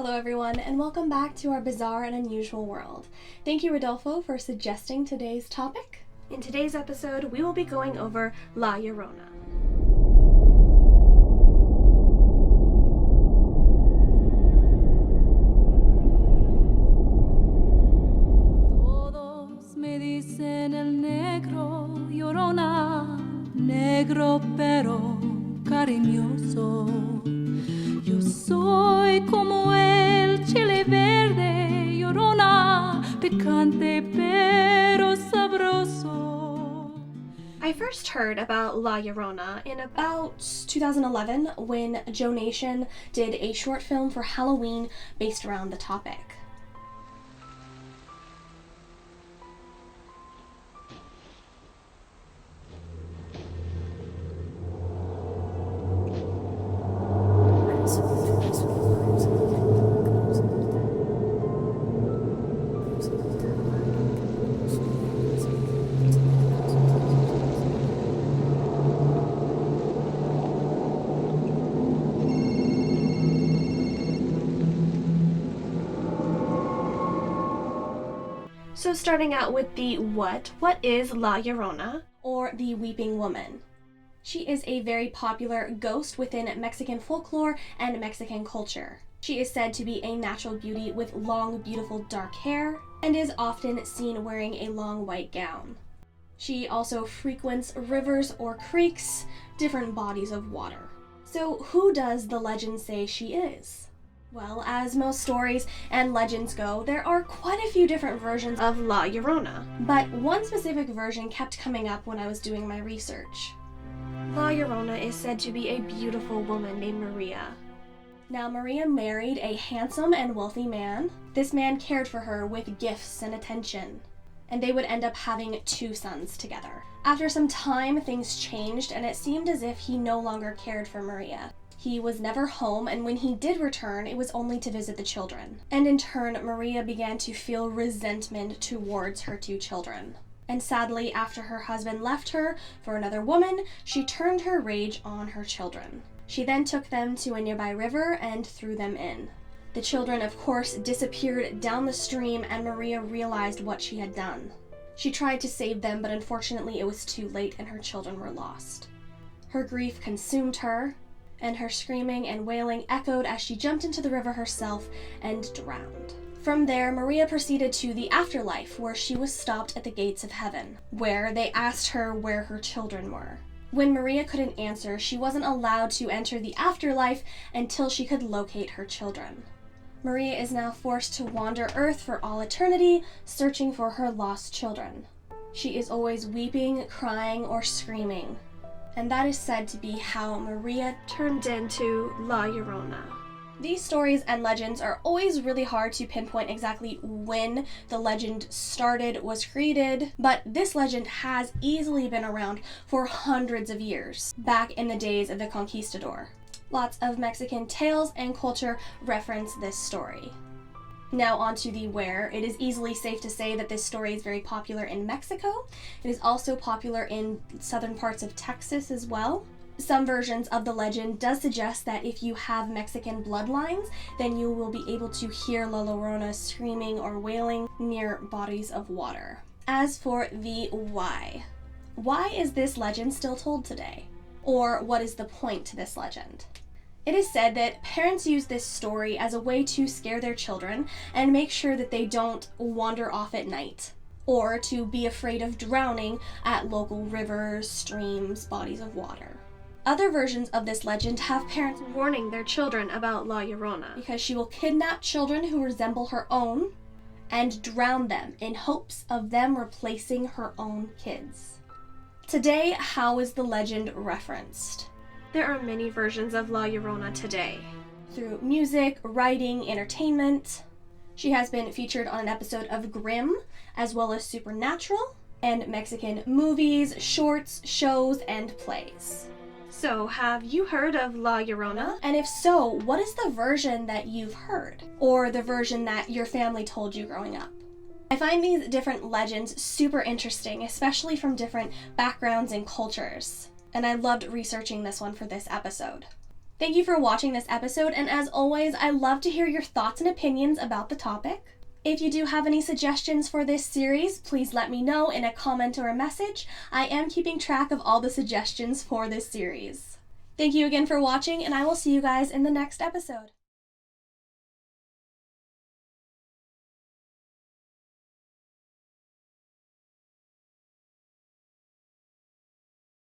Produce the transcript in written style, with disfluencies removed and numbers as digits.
Hello everyone, and welcome back to our bizarre and unusual world. Thank you, Rodolfo, for suggesting today's topic. In today's episode, we will be going over La Llorona. Todos me dicen el negro, Llorona, negro pero cariñoso. Yo soy como el chile verde, Llorona, picante pero sabroso. I first heard about La Llorona in about 2011 when Joe Nation did a short film for Halloween based around the topic. So starting out with the what is La Llorona, or the Weeping Woman? She is a very popular ghost within Mexican folklore and Mexican culture. She is said to be a natural beauty with long, beautiful dark hair, and is often seen wearing a long white gown. She also frequents rivers or creeks, different bodies of water. So who does the legend say she is? Well, as most stories and legends go, there are quite a few different versions of La Llorona, but one specific version kept coming up when I was doing my research. La Llorona is said to be a beautiful woman named Maria. Now, Maria married a handsome and wealthy man. This man cared for her with gifts and attention, and they would end up having 2 sons together. After some time, things changed, and it seemed as if he no longer cared for Maria. He was never home, and when he did return, it was only to visit the children. And in turn, Maria began to feel resentment towards her 2 children. And sadly, after her husband left her for another woman, she turned her rage on her children. She then took them to a nearby river and threw them in. The children, of course, disappeared down the stream, and Maria realized what she had done. She tried to save them, but unfortunately it was too late and her children were lost. Her grief consumed her, and her screaming and wailing echoed as she jumped into the river herself and drowned. From there, Maria proceeded to the Afterlife, where she was stopped at the gates of heaven, where they asked her where her children were. When Maria couldn't answer, she wasn't allowed to enter the Afterlife until she could locate her children. Maria is now forced to wander Earth for all eternity, searching for her lost children. She is always weeping, crying, or screaming, and that is said to be how Maria turned into La Llorona. These stories and legends are always really hard to pinpoint exactly when the legend started, was created, but this legend has easily been around for hundreds of years, back in the days of the conquistador. Lots of Mexican tales and culture reference this story. Now on to the where. It is easily safe to say that this story is very popular in Mexico. It is also popular in southern parts of Texas as well. Some versions of the legend does suggest that if you have Mexican bloodlines, then you will be able to hear La Llorona screaming or wailing near bodies of water. As for the why is this legend still told today? Or what is the point to this legend? It is said that parents use this story as a way to scare their children and make sure that they don't wander off at night, or to be afraid of drowning at local rivers, streams, bodies of water. Other versions of this legend have parents warning their children about La Llorona because she will kidnap children who resemble her own and drown them in hopes of them replacing her own kids. Today, how is the legend referenced? There are many versions of La Llorona today. Through music, writing, entertainment. She has been featured on an episode of Grimm, as well as Supernatural, and Mexican movies, shorts, shows, and plays. So, have you heard of La Llorona? And if so, what is the version that you've heard? Or the version that your family told you growing up? I find these different legends super interesting, especially from different backgrounds and cultures. And I loved researching this one for this episode. Thank you for watching this episode, and as always, I love to hear your thoughts and opinions about the topic. If you do have any suggestions for this series, please let me know in a comment or a message. I am keeping track of all the suggestions for this series. Thank you again for watching, and I will see you guys in the next episode.